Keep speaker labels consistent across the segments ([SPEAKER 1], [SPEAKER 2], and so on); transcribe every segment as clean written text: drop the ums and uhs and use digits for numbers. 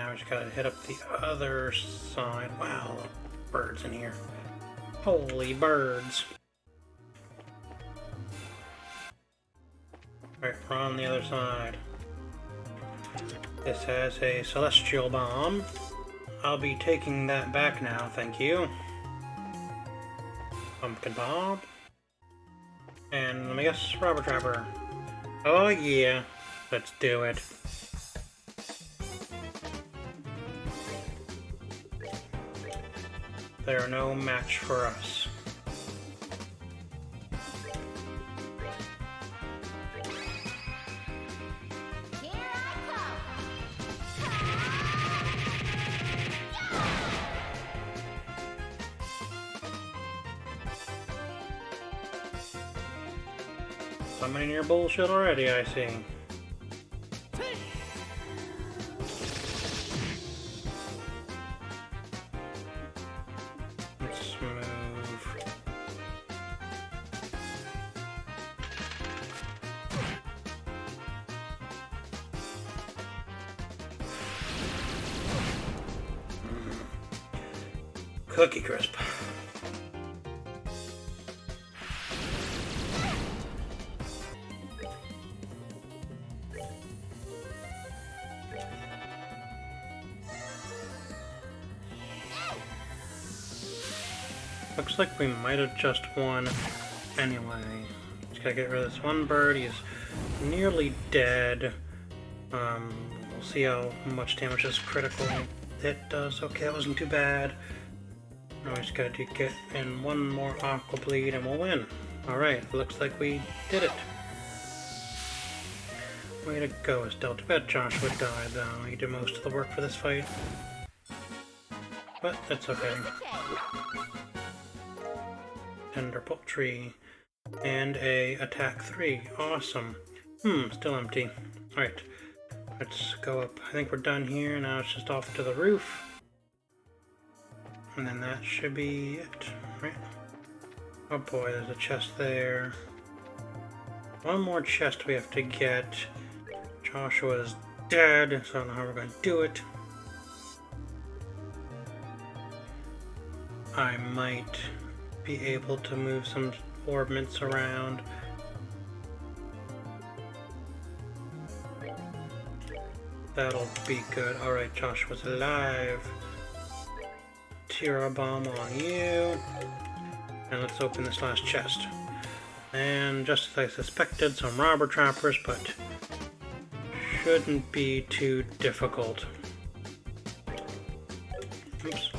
[SPEAKER 1] now we just gotta hit up the other side. Wow, birds in here. Holy birds. Alright, we're on the other side. This has a celestial bomb. I'll be taking that back now, thank you. Pumpkin Bob. And let me guess, Rubber Trapper. Oh yeah, let's do it. They're no match for us.
[SPEAKER 2] Here I come.
[SPEAKER 1] Somebody near bullshit already, I see. Let's move. Cookie Crisp. Looks like we might have just won anyway. Just gotta get rid of this one bird. He's nearly dead. We'll see how much damage this critical hit does. Okay, that wasn't too bad. Now we just gotta get in one more Aqua Bleed and we'll win. Alright, looks like we did it. Way to go, Estelle. Too bad Joshua died though. He did most of the work for this fight. But it's okay. Tender Poultry, and a Attack 3. Awesome. Still empty. Alright, let's go up. I think we're done here. Now it's just off to the roof. And then that should be it, right? Oh boy, there's a chest there. One more chest we have to get. Joshua's dead, so I don't know how we're going to do it. I might be able to move some orbments around. That'll be good. Alright, Joshua's alive. Tira Bomb on you. And let's open this last chest. And just as I suspected, some robber trappers, but shouldn't be too difficult. Oops.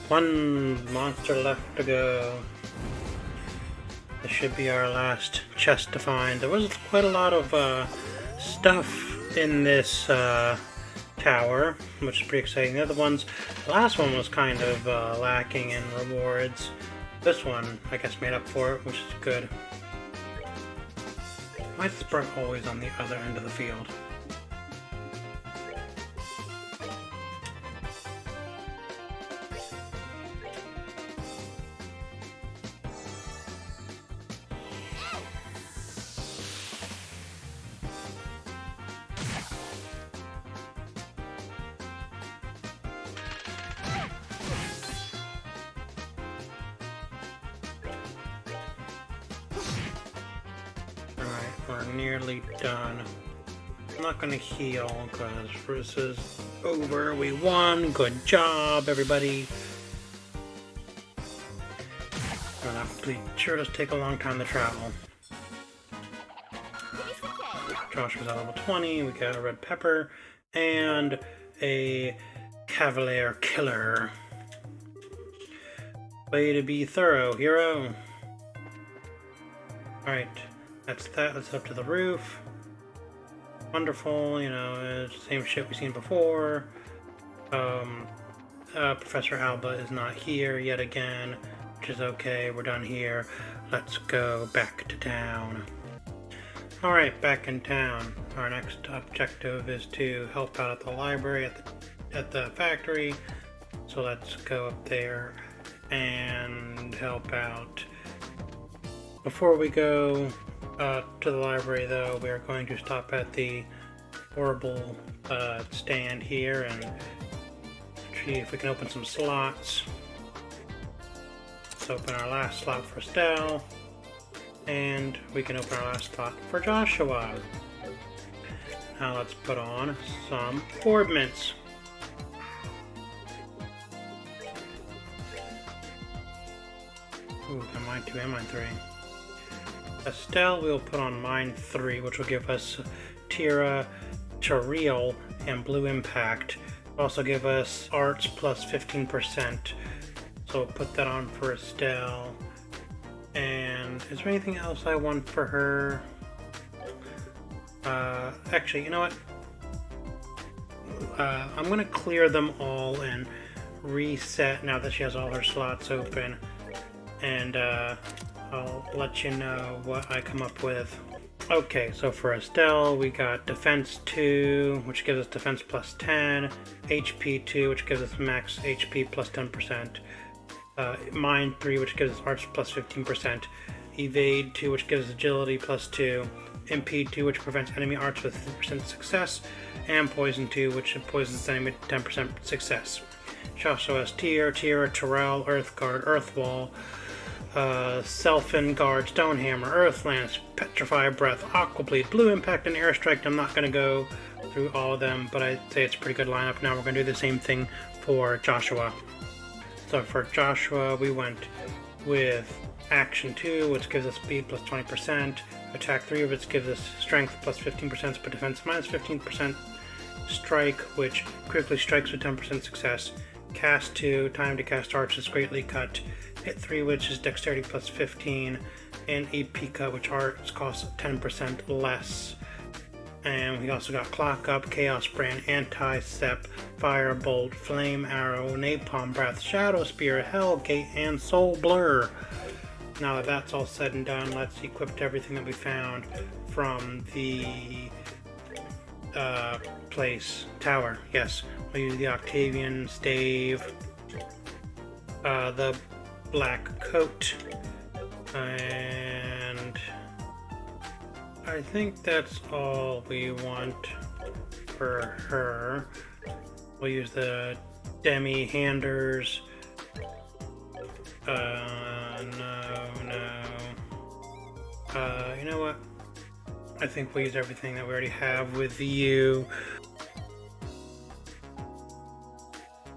[SPEAKER 1] One monster left to go. This should be our last chest to find. There was quite a lot of stuff in this tower, which is pretty exciting. The other ones, the last one was kind of lacking in rewards. This one, I guess, made up for it, which is good. Why is Sprite always on the other end of the field? nearly done. I'm not gonna heal because this is over. We won. Good job, everybody. And that sure does take a long time to travel. Josh was at level 20. We got a red pepper and a cavalier killer. Way to be thorough, hero. Alright, that's that. Let's up to the roof. Wonderful, you know, same shit we've seen before. Professor Alba is not here yet again, which is okay. We're done here. Let's go back to town. Alright, back in town. Our next objective is to help out at the library, at the factory. So let's go up there and help out. Before we go to the library, though, we are going to stop at the horrible stand here and see if we can open some slots. Let's open our last slot for Estelle, and we can open our last slot for Joshua. Now let's put on some Orb Mints. Ooh, am I 2? Am I 3? Estelle, we'll put on mine 3, which will give us Tira, Chariel, and Blue Impact. Also give us Arts plus 15%. So we'll put that on for Estelle. And is there anything else I want for her? Actually, you know what? I'm going to clear them all and reset now that she has all her slots open. And I'll let you know what I come up with. Okay, so for Estelle, we got Defense 2, which gives us Defense plus 10, HP 2, which gives us Max HP plus 10%, Mind 3, which gives us Arts plus 15%, Evade 2, which gives us Agility plus 2, Impede 2, which prevents enemy arts with 50% success, and Poison 2, which poisons enemy with 10% success. She also has Tira, Terrell, Earth Guard, Earth Wall, Selfin Guard, Stonehammer, Earth Lance, Petrify Breath, Aqua Bleed, Blue Impact, and Airstrike. I'm not going to go through all of them, but I'd say it's a pretty good lineup. Now we're going to do the same thing for Joshua. So for Joshua, we went with Action 2, which gives us Speed plus 20%, Attack 3, which gives us Strength plus 15%, but Defense minus 15%, Strike, which critically strikes with 10% success, Cast 2, time to cast arts is greatly cut, Hit 3, which is Dexterity plus 15, and EP cut, which arts cost 10% less. And we also got Clock Up, Chaos Brand, Anti-Sep, Firebolt, Flame Arrow, Napalm Breath, Shadow Spear, Hellgate, and Soul Blur. Now that that's all said and done, let's equip everything that we found from the tower. Yes, we'll use the Octavian Stave, the black coat, and I think that's all we want for her. We'll use the Demi Handers. No. You know what? I think we'll use everything that we already have with you.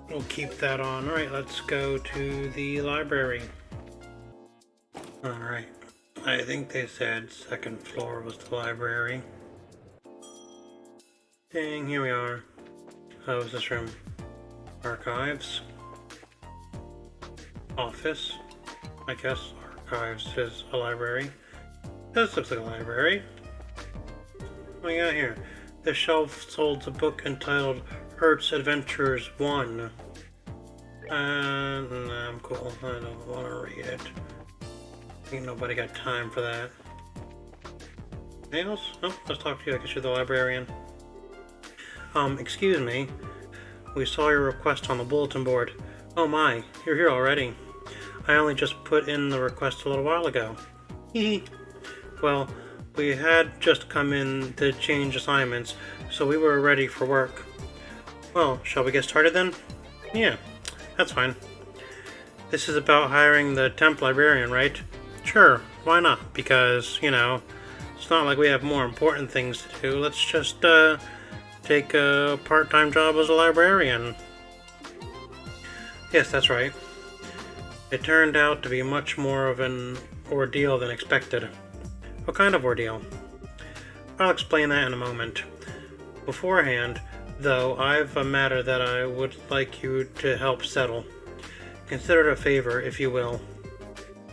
[SPEAKER 1] We'll keep that on. Alright, let's go to the library. Alright. I think they said second floor was the library. Dang, here we are. Oh, is this room? Archives. Office. I guess archives is a library. This looks like a library. What do we got here? This shelf holds a book entitled Earth's Adventures 1. I'm cool. I don't want to read it. Ain't nobody got time for that. Anything else? Oh, let's talk to you. I guess you're the librarian. Excuse me. We saw your request on the bulletin board. Oh my, you're here already. I only just put in the request a little while ago. Well, we had just come in to change assignments, so we were ready for work. Well, shall we get started then? Yeah, that's fine. This is about hiring the temp librarian, right? Sure, why not? Because, you know, It's not like we have more important things to do. Let's just take a part-time job as a librarian. Yes, that's right. It turned out to be much more of an ordeal than expected. What kind of ordeal? I'll explain that in a moment. Beforehand, though, I've a matter that I would like you to help settle. Consider it a favor, if you will.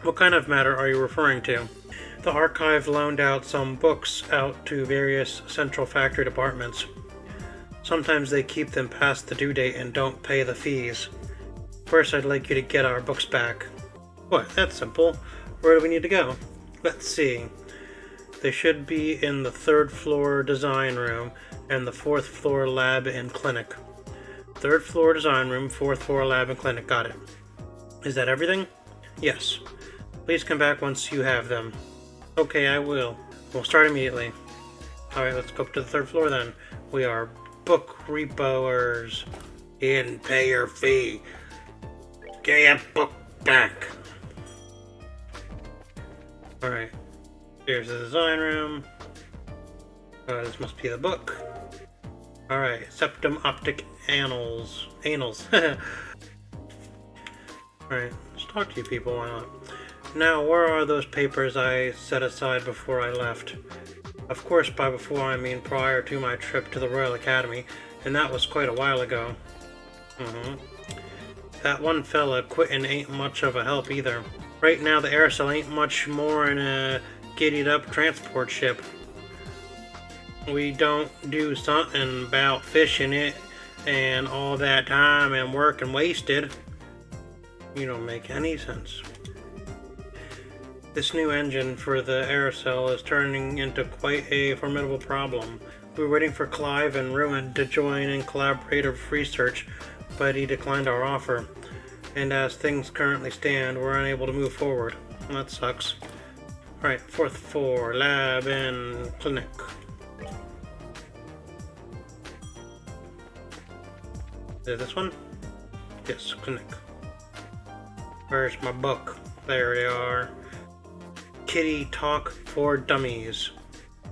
[SPEAKER 1] What kind of matter are you referring to? The archive loaned out some books out to various central factory departments. Sometimes they keep them past the due date and don't pay the fees. First, I'd like you to get our books back. What? That's simple. Where do we need to go? Let's see. They should be in the 3rd floor design room and the 4th floor lab and clinic. 3rd floor design room, 4th floor lab and clinic. Got it. Is that everything? Yes. Please come back once you have them. Okay, I will. We'll start immediately. Alright, let's go up to the 3rd floor then. We are book repoers. You didn't pay your fee. Get your book back. Alright. Here's the design room. This must be the book. Alright, septum optic annals. Anals. Alright, let's talk to you people, why not? Now, where are those papers I set aside before I left? Of course, by before I mean prior to my trip to the Royal Academy, and that was quite a while ago. That one fella quittin' ain't much of a help either. Right now, the aerosol ain't much more than a giddied up transport ship. We don't do something about fishing it and all that time and work and wasted. You don't make any sense. This new engine for the aerosol is turning into quite a formidable problem. We were waiting for Clive and Ruin to join in collaborative research, but he declined our offer. And as things currently stand, we're unable to move forward. That sucks. Alright, 4th floor, lab and clinic. Is it this one? Yes, clinic. Where's my book? There they are. Kitty Talk for Dummies.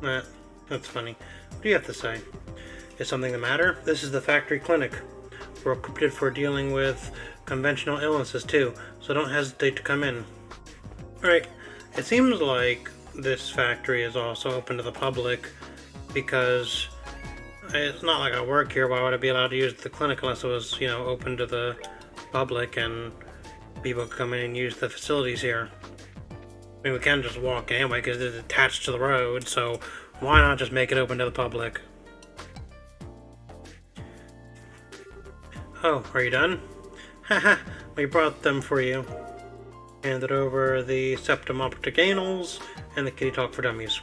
[SPEAKER 1] That's funny. What do you have to say? Is something the matter? This is the factory clinic. We're equipped for dealing with conventional illnesses too, so don't hesitate to come in. Alright, it seems like this factory is also open to the public because it's not like I work here. Why would I be allowed to use the clinic unless it was, open to the public and people could come in and use the facilities here? I mean, we can just walk anyway because it's attached to the road, so why not just make it open to the public? Oh, are you done? Haha, we brought them for you. Handed over the septum optic annals and the Kitty Talk for Dummies.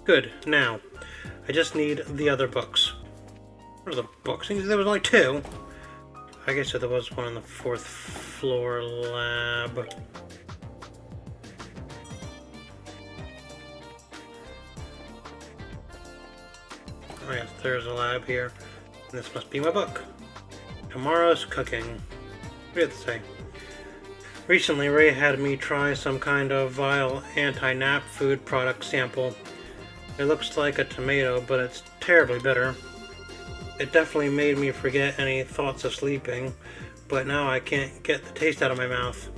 [SPEAKER 1] Good, now, I just need the other books. What are the books? There was only 2. I guess there was one in the 4th floor lab. Oh yes, there's a lab here. And this must be my book. Tomorrow's Cooking. What do you have to say? Recently, Ray had me try some kind of vile anti-nap food product sample. It looks like a tomato, but it's terribly bitter. It definitely made me forget any thoughts of sleeping, but now I can't get the taste out of my mouth.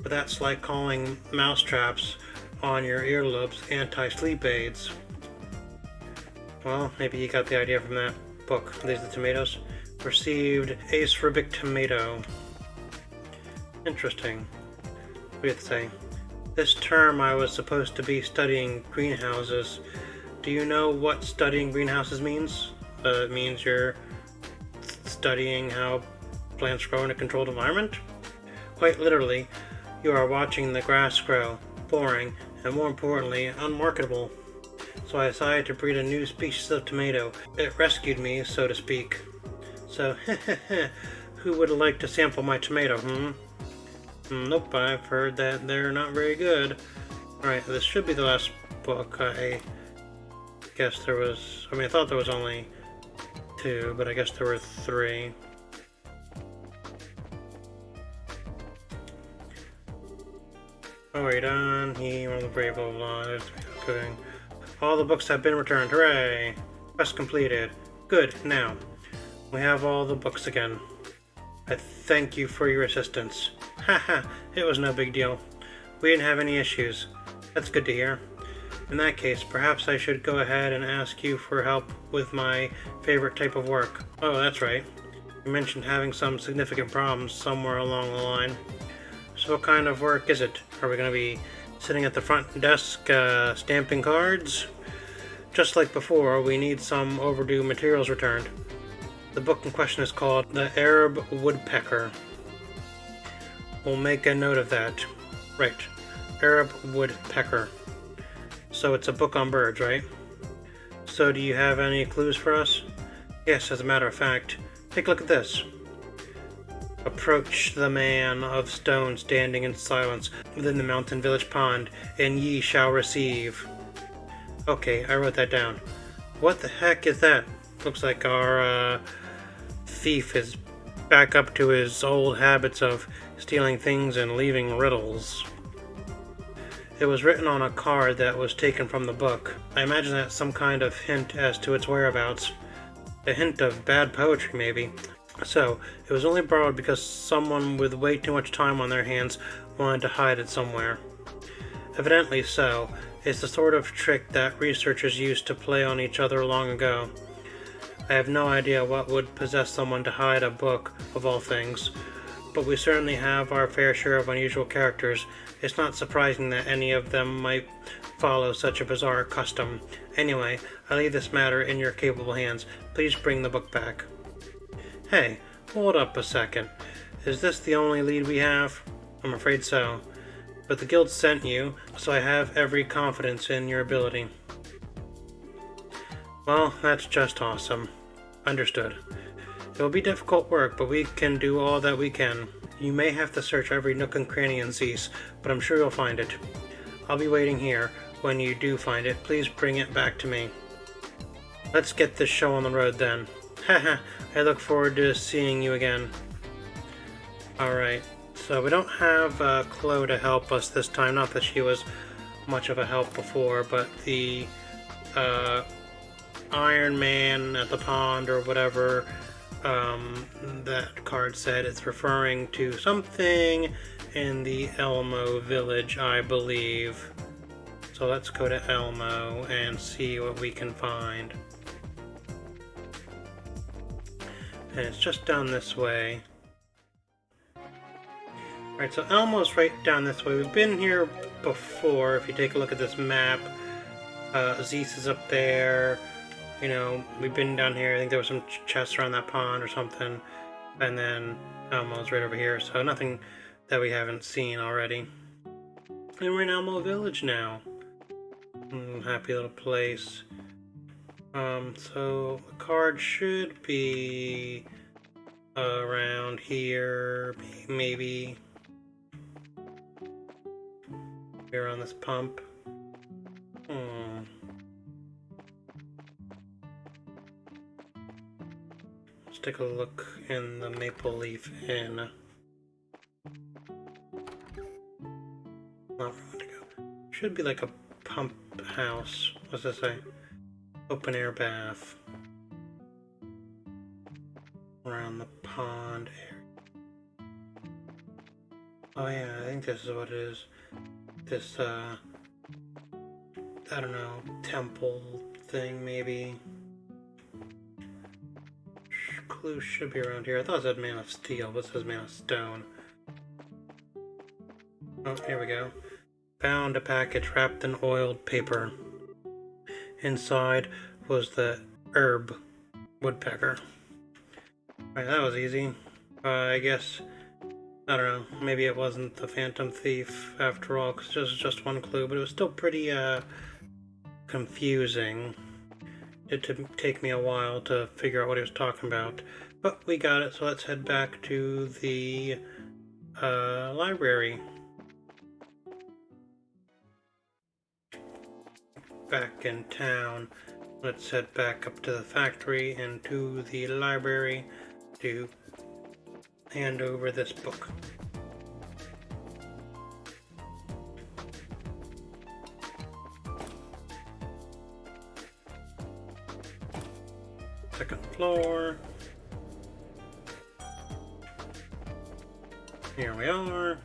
[SPEAKER 1] But that's like calling mousetraps on your earlobes anti-sleep aids. Well, maybe you got the idea from that book. These are the tomatoes. Received acerbic tomato. Interesting. What do you have to say? This term I was supposed to be studying greenhouses. Do you know what studying greenhouses means? It means you're studying how plants grow in a controlled environment? Quite literally, you are watching the grass grow, boring, and more importantly, unmarketable. So I decided to breed a new species of tomato. It rescued me, so to speak. So, who would like to sample my tomato, Nope, I've heard that they're not very good. Alright, this should be the last book. I guess there was... I thought there was only 2, but I guess there were 3. Oh, are you done? He, one of the brave, blah, blah, blah. There's cooking. All the books have been returned. Hooray! Quest completed. Good. Now, we have all the books again. I thank you for your assistance. Haha, it was no big deal. We didn't have any issues. That's good to hear. In that case, perhaps I should go ahead and ask you for help with my favorite type of work. Oh, that's right. You mentioned having some significant problems somewhere along the line. So what kind of work is it? Are we going to be sitting at the front desk stamping cards? Just like before, we need some overdue materials returned. The book in question is called The Arab Woodpecker. We'll make a note of that. Right. Arab Woodpecker. So it's a book on birds, right? So do you have any clues for us? Yes, as a matter of fact. Take a look at this. Approach the man of stone standing in silence within the mountain village pond, and ye shall receive. Okay, I wrote that down. What the heck is that? Looks like our thief is back up to his old habits of stealing things and leaving riddles. It was written on a card that was taken from the book. I imagine that's some kind of hint as to its whereabouts. A hint of bad poetry, maybe. So, it was only borrowed because someone with way too much time on their hands wanted to hide it somewhere. Evidently so. It's the sort of trick that researchers used to play on each other long ago. I have no idea what would possess someone to hide a book, of all things, but we certainly have our fair share of unusual characters. It's not surprising that any of them might follow such a bizarre custom. Anyway, I leave this matter in your capable hands. Please bring the book back. Hey, hold up a second. Is this the only lead we have? I'm afraid so. But the guild sent you, so I have every confidence in your ability. Well, that's just awesome. Understood. It will be difficult work, but we can do all that we can. You may have to search every nook and cranny in Zeus, but I'm sure you'll find it. I'll be waiting here. When you do find it, please bring it back to me. Let's get this show on the road then. Haha, I look forward to seeing you again. Alright, so we don't have Chloe to help us this time. Not that she was much of a help before, but the Iron Man at the pond or whatever that card said, it's referring to something in the Elmo village, I believe. So let's go to Elmo and see what we can find. And it's just down this way. Alright, so Elmo's right down this way. We've been here before. If you take a look at this map, Zeus is up there. You know, we've been down here. I think there was some chests around that pond or something. And then Elmo's right over here. So nothing that we haven't seen already. And we're in Elmo Village now. Happy little place. So the card should be around here, maybe here on this pump. Let's take a look in the Maple Leaf Inn. Not where I want to go. Should be like a pump house. What's this say? Open air bath. Around the pond area. Oh yeah, I think this is what it is. This, I don't know, temple thing maybe. Clue should be around here. I thought it said Man of Steel, but it says Man of Stone. Oh, here we go. Found a package wrapped in oiled paper. Inside was the herb woodpecker. Alright, that was easy. I guess, I don't know, maybe it wasn't the Phantom Thief after all, because it was just one clue, but it was still pretty confusing. It did take me a while to figure out what he was talking about. But we got it, so let's head back to the library. Back in town. Let's head back up to the factory and to the library to hand over this book. second floor. Here we are.